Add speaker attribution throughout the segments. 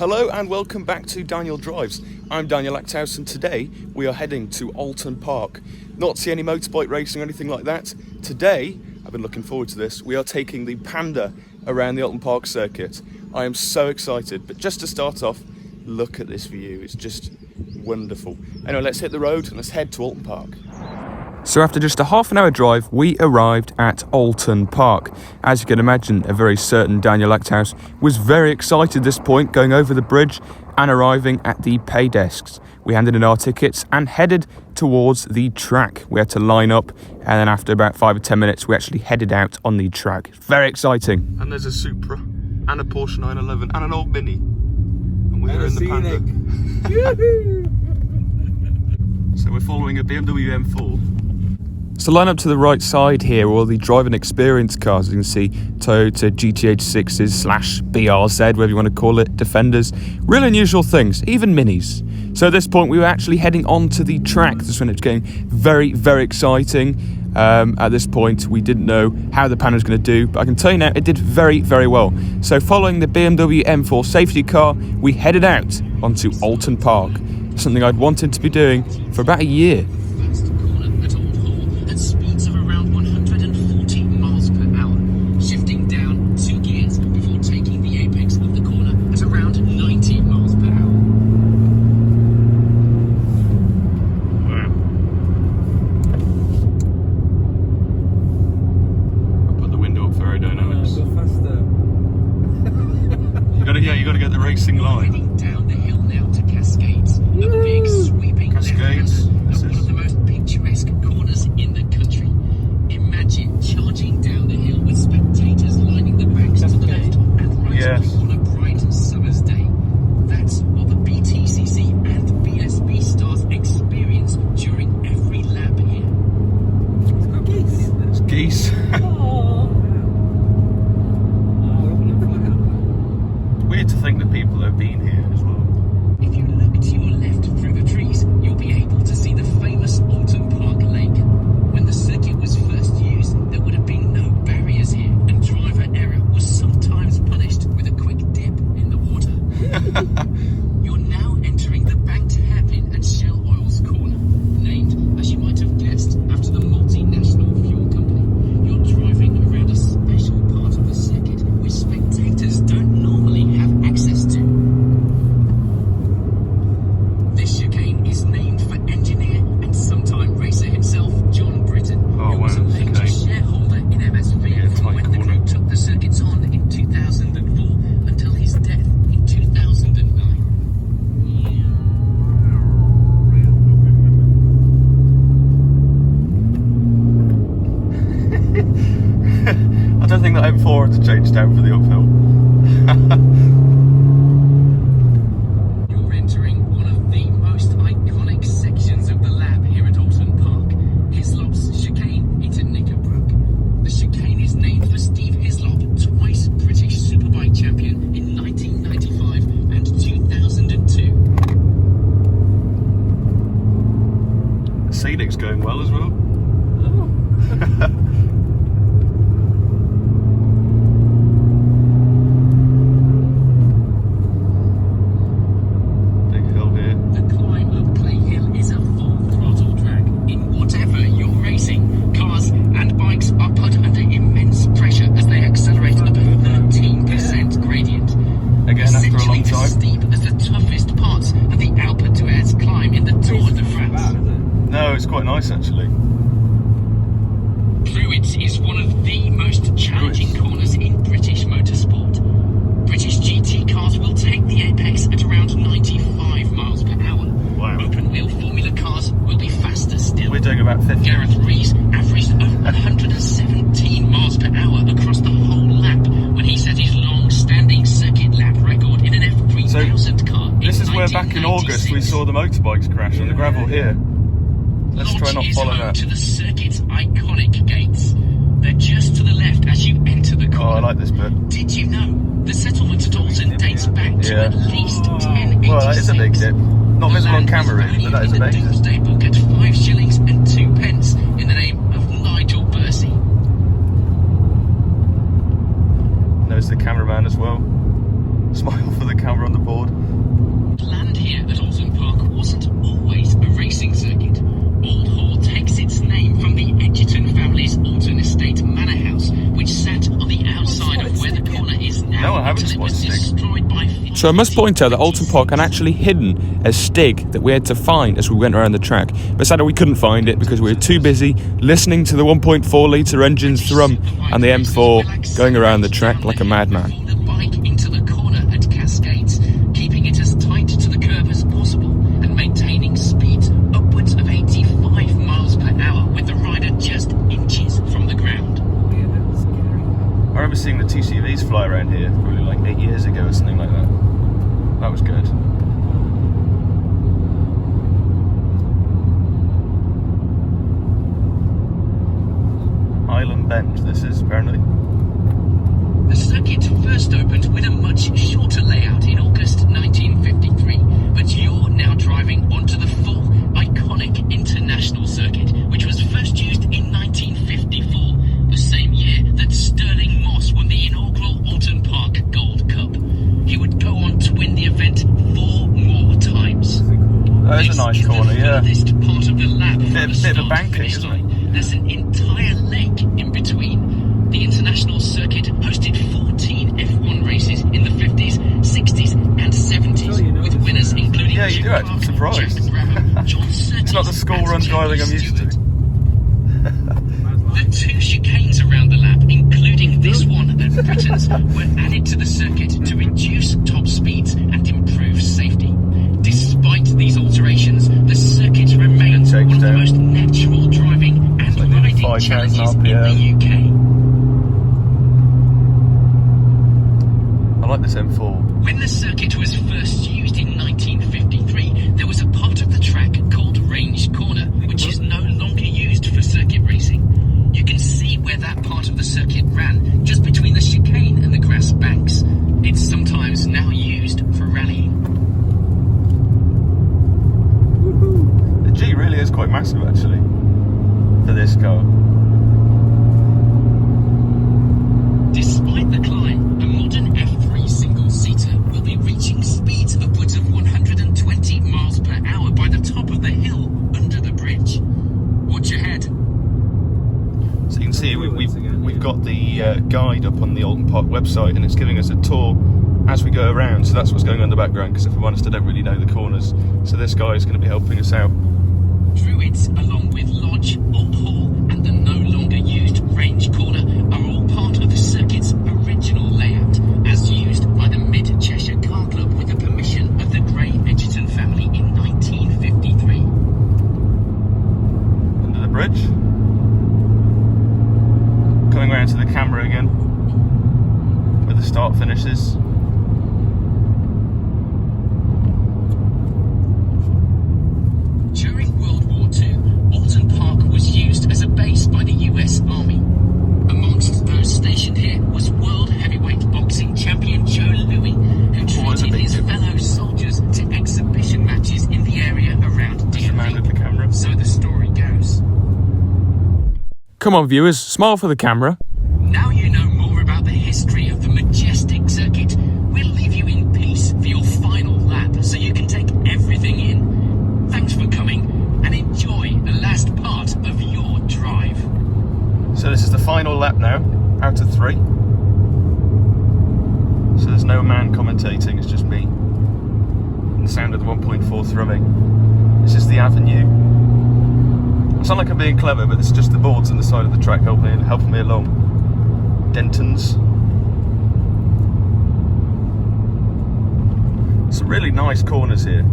Speaker 1: Hello and welcome back to Daniel Drives. I'm Daniel Acthouse and today we are heading to Oulton Park. Not to see any motorbike racing or anything like that. Today, I've been looking forward to this, we are taking the Panda around the Oulton Park circuit. I am so excited, but just to start off, look at this view, it's just wonderful. Anyway, let's hit the road and let's head to Oulton Park. So after just a half an hour drive, we arrived at Oulton Park. As you can imagine, a very certain Daniel Acthouse was very excited at this point, going over the bridge and arriving at the pay desks. We handed in our tickets and headed towards the track. We had to line up, and then after about 5 or 10 minutes, we actually headed out on the track. Very exciting. And there's a Supra, and a Porsche 911, and an old Mini. And we're in the Panda. So we're following a BMW M4. So line up to the right side here are all the driving experience cars. You can see Toyota GTH6s / BRZ, whatever you want to call it, Defenders. Really unusual things, even Minis. So at this point we were actually heading onto the track. This is when it was getting very, very exciting. At this point we didn't know how the Panda was going to do, but I can tell you now it did very, very well. So following the BMW M4 safety car, we headed out onto Oulton Park. Something I'd wanted to be doing for about a year. You got to get the racing line.
Speaker 2: Heading down the hill now to Cascades, a big sweeping
Speaker 1: Cascades.
Speaker 2: left one of the most picturesque corners in the country. Imagine charging down the hill with spectators lining the banks to the left and right on a bright summer's day. That's what the BTCC and BSB stars experience during every lap here.
Speaker 1: It's geese. Weird to think that people have been here as well.
Speaker 2: If you look to your left through the trees, you'll be able to see the famous Oulton Park Lake. When the circuit was first used, there would have been no barriers here, and driver error was sometimes punished with a quick dip in the water. You're now entering the banked hairpin and Shell Oil's corner, named, as you might have guessed, after the multinational fuel company. You're driving around a special part of the circuit which spectators don't normally have access to. This chicane is named for engineer and sometime racer himself, John Britton, who was a major shareholder in MSV from when the group took the circuits on in 2004 until his death in 2009.
Speaker 1: I don't think that M4 had to change down for the uphill.
Speaker 2: You're entering one of the most iconic sections of the lab here at Oulton Park, Hislop's chicane into Knickerbrook. The chicane is named for Steve Hislop, twice British Superbike champion in 1995 and 2002.
Speaker 1: The scenic's going well as well. Again, after a long time.
Speaker 2: As steep as the toughest parts of the Alpe d'Huez climb in the Tour de France.
Speaker 1: No, it's quite nice actually.
Speaker 2: Druids is one of the most challenging corners in British motorsport. British GT cars will take the apex at around 95 miles per hour.
Speaker 1: Wow.
Speaker 2: Open wheel Formula cars will be faster still.
Speaker 1: We're doing about 50.
Speaker 2: Gareth Rees averaged over 117 miles per hour across the whole lap when he set his long-standing circuit lap record in an F3000 car.
Speaker 1: This is where back in August we saw the motorbikes crash on the gravel here. Let's try not follow that.
Speaker 2: To the circuit's iconic gates. They're just to the left as you enter the corner.
Speaker 1: Oh, I like this bit.
Speaker 2: Did you know the settlement at Oulton dates back to at least 1086?
Speaker 1: Well, that is a big dip. Not visible on camera really, but that is amazing.
Speaker 2: The Domesday Book at 5 shillings and 2 pence in the name of Nigel Bursey.
Speaker 1: There's the cameraman as well. Smile for the camera on the board. So I must point out that Oulton Park had actually hidden a stig that we had to find as we went around the track. But sadly we couldn't find it because we were too busy listening to the 1.4 litre engines thrum and the M4 going around the track like a madman.
Speaker 2: The bike into the corner at Cascades, keeping it as tight to the curb as possible and maintaining speeds upwards of 85 miles per hour with the rider just inches from the ground.
Speaker 1: I remember seeing the TCVs fly around here probably like 8 years ago or something like that. That was good. Island Bend, this is apparently.
Speaker 2: The circuit first opened with a much shorter layout in August 1953, but you're now driving onto the full, iconic international circuit, which was first used in 1954, the same year that Sterling Moss won the inaugural Oulton Park Gold Cup. He would go on to win the event 4 more times.
Speaker 1: That is a nice corner, yeah.
Speaker 2: This is the furthest part of the lap from the
Speaker 1: Bit of
Speaker 2: start
Speaker 1: a banking,
Speaker 2: finish
Speaker 1: isn't
Speaker 2: line. There's an entire lake in between. The international circuit hosted 14 F1 races in the 50s, 60s and 70s, with winners including
Speaker 1: Yeah, you do actually. I'm surprised. It's not the school run driving I'm used to.
Speaker 2: The 2 chicanes around the lap, including this one at Britain's, were added to the circuit to reduce top speeds and improve safety. Despite these alterations, the circuit remains one of the most natural driving and riding challenges in the UK.
Speaker 1: I like this M4.
Speaker 2: When the circuit was first used in 1953, there was a part of the track called Range Corner, which is no longer used for circuit racing. You can see where that part of the circuit ran, just between the chicane and the grass banks. It's sometimes now used for rallying.
Speaker 1: The G really is quite massive actually, for this car.
Speaker 2: Despite the climb, a modern F3 single-seater will be reaching speeds upwards of 120 miles per hour by the top of the hill under the bridge. Watch ahead.
Speaker 1: So you can see we've got the guide up on the Oulton Park website and it's giving us a tour as we go around. So that's what's going on in the background because if I'm honest I don't really know the corners. So this guy is going to be helping us out.
Speaker 2: Druids, along with Lodge, Old Hall and the no longer used Range Corner are all part of the circuit's original layout as used by the Mid-Cheshire Car Club with the permission of the Gray Edgerton family in 1953.
Speaker 1: Under the bridge. Coming around to the camera again where the start finishes.
Speaker 2: During World War II, Oulton Park was used as a base by the US Army. Amongst those stationed here was world heavyweight boxing champion Joe Louis, who treated his fellow soldiers to exhibition matches in the area around DMV. So the story goes.
Speaker 1: Come on viewers, smile for the camera.
Speaker 2: Now you know more about the history of the majestic circuit. We'll leave you in peace for your final lap so you can take everything in. Thanks for coming and enjoy the last part of your drive.
Speaker 1: So this is the final lap now, out of 3. So there's no man commentating, it's just me. And the sound of the 1.4 thrumming. This is the avenue. I sound like I'm being clever, but it's just the boards on the side of the track helping me along. Dentons. Some really nice corners here.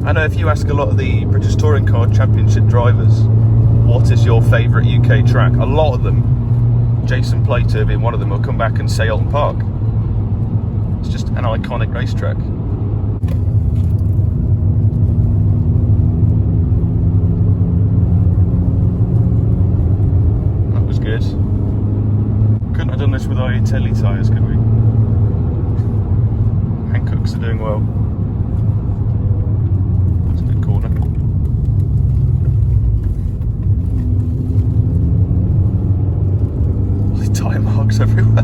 Speaker 1: I know if you ask a lot of the British Touring Car Championship drivers, what is your favourite UK track? A lot of them, Jason Plater being one of them, will come back and say Oulton Park. It's just an iconic racetrack. That was good. Couldn't have done this without your telly tyres, could we? Hancocks are doing well. Corner. There's tyre marks everywhere.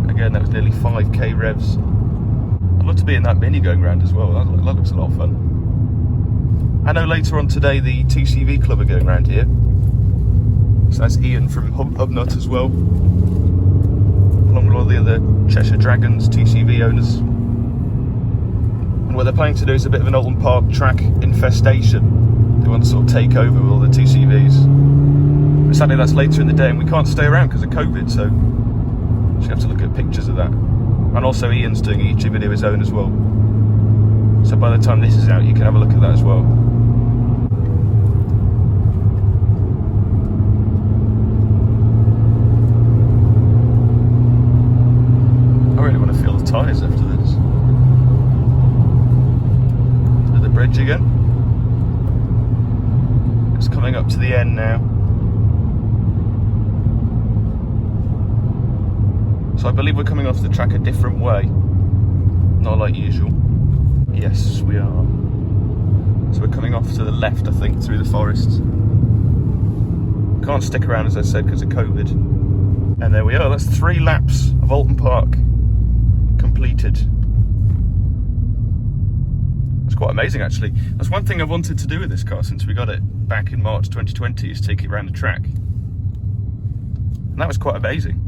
Speaker 1: Again, that was nearly 5k revs. I'd love to be in that Mini going round as well. That looks a lot of fun. I know later on today the TCV club are going around here. So that's Ian from Hubnut as well, along with all the other Cheshire Dragons TCV owners. And what they're planning to do is a bit of an Oulton Park track infestation. They want to sort of take over with all the TCVs. But sadly that's later in the day and we can't stay around because of COVID, so we have to look at pictures of that. And also Ian's doing a YouTube video of his own as well. So by the time this is out you can have a look at that as well. I really want to feel the tyres after this. To the bridge again. It's coming up to the end now. So I believe we're coming off the track a different way. Not like usual. Yes, we are. So we're coming off to the left, I think, through the forest. Can't stick around, as I said, because of COVID. And there we are. That's 3 laps of Oulton Park completed. That's quite amazing, actually. That's one thing I've wanted to do with this car since we got it back in March 2020, is take it around the track. And that was quite amazing.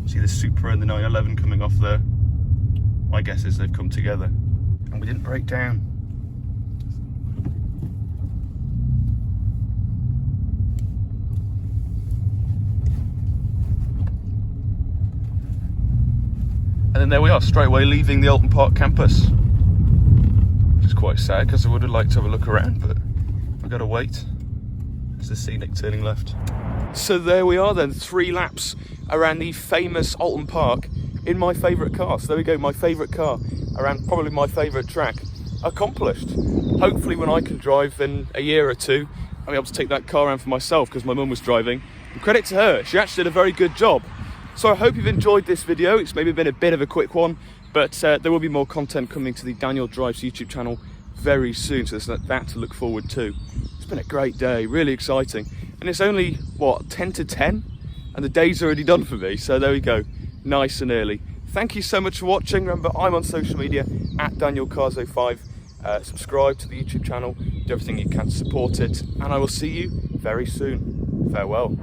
Speaker 1: See the Supra and the 911 coming off there. My guess is they've come together. And we didn't break down. And then there we are, straight away leaving the Oulton Park campus. Which is quite sad because I would have liked to have a look around, but we've got to wait. There's the scenic turning left. So there we are then, 3 laps around the famous Oulton Park in my favourite car. So there we go, my favourite car around probably my favourite track accomplished. Hopefully when I can drive in a year or two, I'll be able to take that car around for myself because my mum was driving. And credit to her, she actually did a very good job. So I hope you've enjoyed this video. It's maybe been a bit of a quick one, but there will be more content coming to the Daniel Drives YouTube channel very soon, so there's that to look forward to. It's been a great day, really exciting. And it's only, what, 10 to 10? And the day's already done for me, so there we go, nice and early. Thank you so much for watching. Remember, I'm on social media, at DanielCars05. Subscribe to the YouTube channel, do everything you can to support it, and I will see you very soon. Farewell.